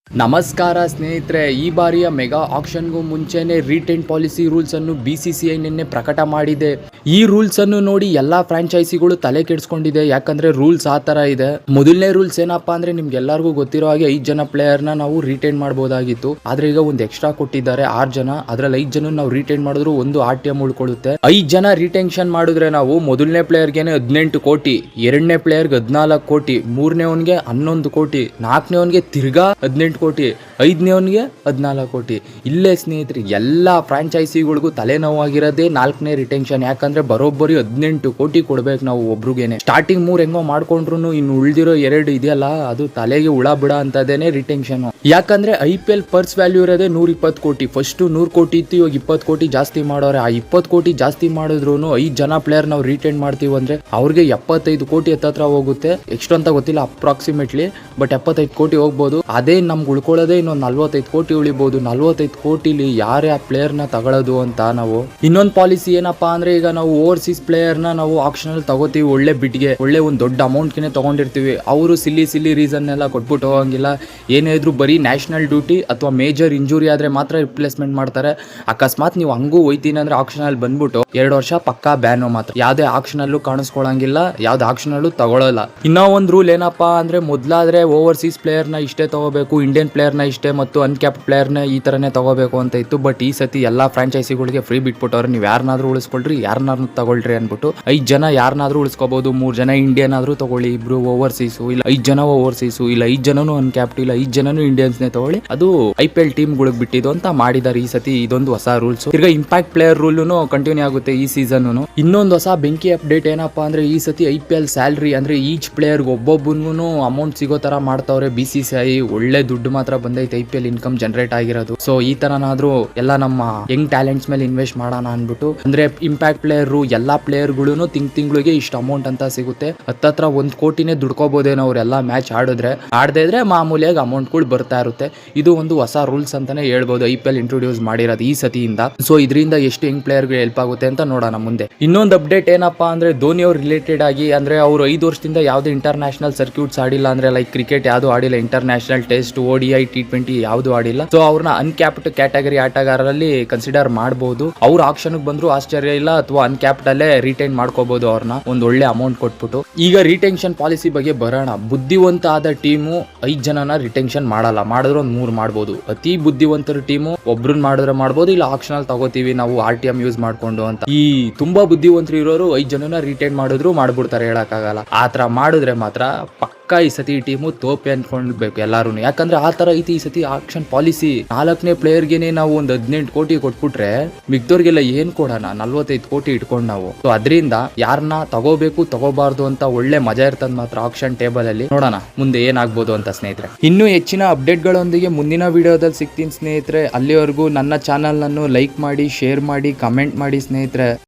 ನಮಸ್ಕಾರ ಸ್ನೇಹಿತರೆ, ಈ ಬಾರಿಯ ಮೆಗಾ ಆಕ್ಷನ್ಗೂ ಮುಂಚೆನೆ ರಿಟೇನ್ ಪಾಲಿಸಿ ರೂಲ್ಸ್ ಅನ್ನು BCCI ನಿನ್ನೆ ಪ್ರಕಟ ಮಾಡಿದೆ. ಈ ರೂಲ್ಸ್ ಅನ್ನು ನೋಡಿ ಎಲ್ಲಾ ಫ್ರಾಂಚೈಸಿಗಳು ತಲೆ ಕೆಡಿಸ್ಕೊಂಡಿದೆ. ಯಾಕಂದ್ರೆ ರೂಲ್ಸ್ ಆ ತರ ಇದೆ. ಮೊದಲನೇ ರೂಲ್ಸ್ ಏನಪ್ಪಾ ಅಂದ್ರೆ ನಿಮ್ಗೆಲ್ಲರಿಗೂ ಗೊತ್ತಿರೋ ಹಾಗೆ 5 ಜನ ಪ್ಲೇಯರ್ ನ ನಾವು ರಿಟೇನ್ ಮಾಡಬಹುದಾಗಿತ್ತು. ಆದ್ರೆ ಈಗ ಒಂದು ಎಕ್ಸ್ಟ್ರಾ ಕೊಟ್ಟಿದ್ದಾರೆ 6 ಜನ. ಅದ್ರಲ್ಲಿ 5 ಜನ ನಾವು ರಿಟೇನ್ ಮಾಡಿದ್ರು ಒಂದು RTM ಉಳ್ಕೊಳ್ಳುತ್ತೆ. 5 ಜನ ರಿಟೆನ್ಷನ್ ಮಾಡಿದ್ರೆ ನಾವು ಮೊದಲನೇ ಪ್ಲೇಯರ್ಗೆ 18 ಕೋಟಿ, ಎರಡನೇ ಪ್ಲೇಯರ್ಗೆ 14 ಕೋಟಿ, ಮೂರನೇವನ್ಗೆ 11 ಕೋಟಿ, ನಾಲ್ಕನೇವನ್ಗೆ ತಿರ್ಗಾ 18 ಕೋಟಿ, ಐದನೇವನ್ಗೆ 14 ಕೋಟಿ. ಇಲ್ಲೇ ಸ್ನೇಹಿತರೆ ಎಲ್ಲಾ ಫ್ರಾಂಚೈಸಿಗಳಿಗೂ ತಲೆನೋವಾಗಿರೋದೇ 4ನೇ ರಿಟೆನ್ಷನ್. ಯಾಕಂದ್ರೆ ಬರೋಬ್ಬರಿ 18 ಕೋಟಿ ಕೊಡ್ಬೇಕು ನಾವು ಒಬ್ರಿಗೇನೆ. ಸ್ಟಾರ್ಟಿಂಗ್ 3 ಹೆಂಗೋ ಮಾಡ್ಕೊಂಡ್ರು ಇನ್ನು ಉಳಿದಿರೋ 2 ಇದೆಯಲ್ಲ ಅದು ತಲೆಗೆ ಹುಳ ಬಿಡ ಅಂತದೇನೆ ರಿಟೆನ್ಷನ್. ಯಾಕಂದ್ರೆ IPL ಪರ್ಸ್ ವ್ಯಾಲ್ಯೂ ಇರೋದೇ 120 ಕೋಟಿ. ಫಸ್ಟ್ 100 ಕೋಟಿ ಇತ್ತು, ಇವಾಗ 20 ಕೋಟಿ ಜಾಸ್ತಿ ಮಾಡೋರೆ. ಆ 20 ಕೋಟಿ ಜಾಸ್ತಿ ಮಾಡಿದ್ರು 5 ಜನ ಪ್ಲೇಯರ್ ನಾವು ರಿಟೇನ್ ಮಾಡ್ತೀವಿ ಅಂದ್ರೆ ಅವ್ರಿಗೆ 75 ಕೋಟಿ ಹತ್ರ ಹೋಗುತ್ತೆ. ಎಷ್ಟು ಅಂತ ಗೊತ್ತಿಲ್ಲ ಅಪ್ರಾಕ್ಸಿಮೇಟ್ಲಿ, ಬಟ್ 75 ಕೋಟಿ ಹೋಗ್ಬೋದು. ಅದೇ ನಮ್ಗೆ ಉಳ್ಕೊಳ್ಳೋದೇ ಇನ್ನೊಂದು 45 ಕೋಟಿ ಉಳಿಬಹುದು. 45 ಕೋಟಿಲಿ ಯಾರೇ ಆ ಪ್ಲೇಯರ್ ನ ತಗೊಳ್ಳೋದು ಅಂತ ನಾವು. ಇನ್ನೊಂದು ಪಾಲಿಸಿ ಏನಪ್ಪಾ ಅಂದ್ರೆ ಈಗ ನಾವು ಓವರ್ಸೀಸ್ ಪ್ಲೇಯರ್ ನ ನಾವು ಆಕ್ಷನ್ ಅಲ್ಲಿ ತಗೋತೀವಿ, ಒಳ್ಳೆ ಬಿಟ್ಗೆ ಒಳ್ಳೆ ಒಂದು ದೊಡ್ಡ ಅಮೌಂಟ್ ಗೆ ತಗೊಂಡಿರ್ತೀವಿ. ಅವರು ಸಿಲ್ಲಿ ರೀಸನ್ ಎಲ್ಲ ಕೊಟ್ಬಿಟ್ಟು ಹೋಗಂಗಿಲ್ಲ. ಏನೇ ಇದ್ರು ಬರೀ ನ್ಯಾಷನಲ್ ಡ್ಯೂಟಿ ಅಥವಾ ಮೇಜರ್ ಇಂಜುರಿ ಆದ್ರೆ ಮಾತ್ರ ರಿಪ್ಲೇಸ್ಮೆಂಟ್ ಮಾಡ್ತಾರೆ. ಅಕಸ್ಮಾತ್ ನೀವು ಹಂಗೂ ಹೋಯ್ತೀನಿ ಅಂದ್ರೆ ಆಕ್ಷನ್ ಅಲ್ಲಿ ಬಂದ್ಬಿಟ್ಟು 2 ವರ್ಷ ಪಕ್ಕಾ ಬ್ಯಾನ್. ಮಾತ್ರ ಯಾವ್ದೇ ಆಕ್ಷನ್ ಅಲ್ಲೂ ಕಾಣಿಸ್ಕೊಳಂಗಿಲ್ಲ, ಯಾವ್ದು ಆಕ್ಷನ್ ಅಲ್ಲೂ ತಗೊಳ್ಳಲ್ಲ. ಇನ್ನೂ ಒಂದು ರೂಲ್ ಏನಪ್ಪಾ ಅಂದ್ರೆ ಮೊದ್ಲಾದ್ರೆ ಓವರ್ಸೀಸ್ ಪ್ಲೇಯರ್ ನ ಇಷ್ಟೇ ತಗೋಬೇಕು, ಇಂಡಿಯನ್ ಪ್ಲೇಯರ್ ನ ಇಷ್ಟೇ ಮತ್ತು ಅನ್ಕ್ಯಾಪ್ಡ್ ಪ್ಲೇಯರ್ ನ ಈ ತರನೇ ತಗೋಬೇಕು ಅಂತ ಇತ್ತು. ಬಟ್ ಈ ಸತಿ ಎಲ್ಲಾ ಫ್ರಾಂಚೈಸಿಗಳಿಗೆ ಫ್ರೀ ಬಿಟ್ಬಿಟ್ಟವ್ರೆ. ನೀವು ಯಾರನ್ನಾದ್ರೂ ಉಳಿಸ್ಕೊಳ್ರಿ, ಯಾರನ್ನಾದ್ರೂ ತಗೊಳ್ರಿ ಅನ್ಬಿಟ್ಟು. 5 ಜನ ಯಾರನ್ನಾದ್ರೂ ಉಳಿಸ್ಕೋಬಹುದು. 3 ಜನ ಇಂಡಿಯನ್ ಆದ್ರೂ ತಗೊಳ್ಳಿ, 2 ಓವರ್ಸೀಸು, ಇಲ್ಲ 5 ಜನ ಓವರ್ಸೀಸು, ಇಲ್ಲ 5 ಜನನು ಅನ್ಕ್ಯಾಪ್ಡ್, ಇಲ್ಲ 5 ಜನನು ಇಂಡಿಯನ್ಸ್ ನೇ ತಗೊಳ್ಳಿ. ಅದು IPL ಟೀಮ್ ಗಳಿಗೆ ಬಿಟ್ಟಿದ್ದು ಅಂತ ಮಾಡಿದ್ದಾರೆ ಈ ಸತಿ. ಇದೊಂದು ಹೊಸ ರೂಲ್ಸ್. ಈಗ ಇಂಪ್ಯಾಕ್ಟ್ ಪ್ಲೇಯರ್ ರೂಲ್ ಕಂಟಿನ್ಯೂ ಆಗುತ್ತೆ ಈ ಸೀಸನ್. ಇನ್ನೊಂದು ಹೊಸ ಬೆಂಕಿ ಅಪ್ಡೇಟ್ ಏನಪ್ಪಾ ಅಂದ್ರೆ ಈ ಸತಿ IPL ಸ್ಯಾಲರಿ ಅಂದ್ರೆ ಈಚ್ ಪ್ಲೇಯರ್ ಒಬ್ಬೊಬ್ಬನಿಗೂ ಅಮೌಂಟ್ ಸಿಗೋ ತರ ಮಾಡ್ತಾವ್ರೆ BCCI. ಒಳ್ಳೆ ದುಡ್ಡು ಮಾತ್ರ ಬಂದೈತೆ IPL ಇನ್ಕಮ್ ಜನರೇಟ್ ಆಗಿರೋದು. ಸೊ ಈ ತರನಾದ್ರೂ ಎಲ್ಲ ನಮ್ಮ ಯಂಗ್ ಟ್ಯಾಲೆಂಟ್ಸ್ ಮೇಲೆ ಇನ್ವೆಸ್ಟ್ ಮಾಡೋಣ ಅನ್ಬಿಟ್ಟು. ಅಂದ್ರೆ ಇಂಪ್ಯಾಕ್ಟ್ ಪ್ಲೇಯರ್ ಎಲ್ಲಾ ಪ್ಲೇಯರ್ ಗಳು ತಿಂಗಳಿಗೆ ಇಷ್ಟು ಅಮೌಂಟ್ ಅಂತ ಸಿಗುತ್ತೆ. ಹತ್ತತ್ರ 1 ಕೋಟಿನೇ ದುಡ್ಕೋಬಹುದೇನೋ ಅವರೆಲ್ಲ ಮ್ಯಾಚ್ ಆಡದೇ ಇದ್ರೆ ಮಾಮೂಲಿಯಾಗಿ ಅಮೌಂಟ್ ಗಳು ಬರ್ತಾ ಇರುತ್ತೆ. ಇದು ಒಂದು ಹೊಸ ರೂಲ್ಸ್ ಅಂತಾನೆ ಹೇಳ್ಬೋದು IPL ಇಂಟ್ರೊಡ್ಯೂಸ್ ಮಾಡಿರೋದು ಈ ಸತಿಯಿಂದ. ಸೊ ಇದರಿಂದ ಎಷ್ಟು ಯಂಗ್ ಪ್ಲೇಯರ್ ಗೆ ಹೆಲ್ಪ್ ಆಗುತ್ತೆ ಅಂತ ನೋಡೋಣ ಮುಂದೆ. ಇನ್ನೊಂದು ಅಪ್ಡೇಟ್ ಏನಪ್ಪಾ ಅಂದ್ರೆ ಧೋನಿ ಅವ್ರು ರಿಲೇಟೆಡ್ ಆಗಿ, ಅಂದ್ರೆ ಅವರು 5 ವರ್ಷದಿಂದ ಯಾವ್ದು ಇಂಟರ್ನ್ಯಾಷನಲ್ ಸರ್ಕ್ಯೂಟ್ಸ್ ಆಡಿಲ್ಲ. ಅಂದ್ರೆ ಲೈಕ್ ಕ್ರಿಕೆಟ್ ಯಾವ್ದು ಆಡಿಲ್ಲ, ಇಂಟರ್ನ್ಯಾಷನಲ್ ಟೆಸ್ಟ್, ODI, T20 ಯಾವ್ದು ಆಡಿಲ್ಲ. ಸೊ ಅವ್ರನ್ನ ಅನ್ಕ್ಯಾಪ್ಡ್ ಕ್ಯಾಟಗರಿ ಆಟಗಾರರಲ್ಲಿ ಕನ್ಸಿಡರ್ ಮಾಡಬಹುದು. ಅವ್ರ ಆಕ್ಷನ್ ಬಂದ್ರು ಆಶ್ಚರ್ಯ ಇಲ್ಲ, ಅಥವಾ ಅನ್ಕ್ಯಾಪ್ಡ್ ಅಲ್ಲೇ ರಿಟೈನ್ ಮಾಡ್ಕೋಬಹುದು ಅವ್ರನ್ನ ಒಂದು ಒಳ್ಳೆ ಅಮೌಂಟ್ ಕೊಟ್ಬಿಟ್ಟು. ಈಗ ರಿಟೆನ್ಷನ್ ಪಾಲಿಸಿ ಬಗ್ಗೆ ಬರೋಣ. ಬುದ್ಧಿವಂತ ಆದ ಟೀಮು 5 ಜನನ ರಿಟೆನ್ಷನ್ ಮಾಡಲ್ಲ, ಮಾಡಿದ್ರೆ ಒಂದು 3 ಮಾಡ್ಬೋದು. ಅತಿ ಬುದ್ಧಿವಂತರ ಟೀಮು ಒಬ್ರನ್ನ ಮಾಡಿದ್ರೆ ಮಾಡ್ಬೋದು, ಇಲ್ಲ ಆಕ್ಷನ್ ಅಲ್ಲಿ ತಗೋತೀವಿ ನಾವು RTM ಯೂಸ್ ಮಾಡ್ಕೊಂಡು ಅಂತ. ಈ ತುಂಬಾ ಬುದ್ಧಿವಂತರು ಇರೋರು 5 ಜನನ ರಿಟೈನ್ ಮಾಡಿದ್ರು ಮಾಡ್ಬಿಡ್ತಾರೆ, ಹೇಳಕ್ಕಾಗಲ್ಲ. ಆತರ ಮಾಡಿದ್ರೆ ಮಾತ್ರ ಪಕ್ಕ ಈ ಸತಿ ಟೀಮು ತೋಪೆ ಅನ್ಕೊಂಡ್ಬೇಕು ಎಲ್ಲಾರು. ಯಾಕಂದ್ರೆ ಆ ತರ ಐತಿ ಈ ಸತಿ ಆಕ್ಷನ್ ಪಾಲಿಸಿ. 4ನೇ ಪ್ಲೇಯರ್ಗೆನೆ ನಾವು ಒಂದು 18 ಕೋಟಿ ಕೊಟ್ಬಿಟ್ರೆ ಮಿಕ್ದವ್ರಿಗೆಲ್ಲ ಏನ್ ಕೊಡೋಣ, 45 ಕೋಟಿ ಇಟ್ಕೊಂಡು ನಾವು. ಸೊ ಅದರಿಂದ ಯಾರನ್ನ ತಗೋಬೇಕು ತಗೋಬಾರ್ದು ಅಂತ ಒಳ್ಳೆ ಮಜಾ ಇರ್ತದ ಮಾತ್ರ ಆಕ್ಷನ್ ಟೇಬಲ್ ಅಲ್ಲಿ. ನೋಡೋಣ ಮುಂದೆ ಏನಾಗ್ಬೋದು ಅಂತ ಸ್ನೇಹಿತರೆ. ಇನ್ನೂ ಹೆಚ್ಚಿನ ಅಪ್ಡೇಟ್ ಗಳೊಂದಿಗೆ ಮುಂದಿನ ವಿಡಿಯೋದಲ್ಲಿ ಸಿಗ್ತೀನಿ ಸ್ನೇಹಿತರೆ. ಅಲ್ಲಿವರೆಗೂ ನನ್ನ ಚಾನಲ್ ಅನ್ನು ಲೈಕ್ ಮಾಡಿ, ಶೇರ್ ಮಾಡಿ, ಕಮೆಂಟ್ ಮಾಡಿ ಸ್ನೇಹಿತರೆ.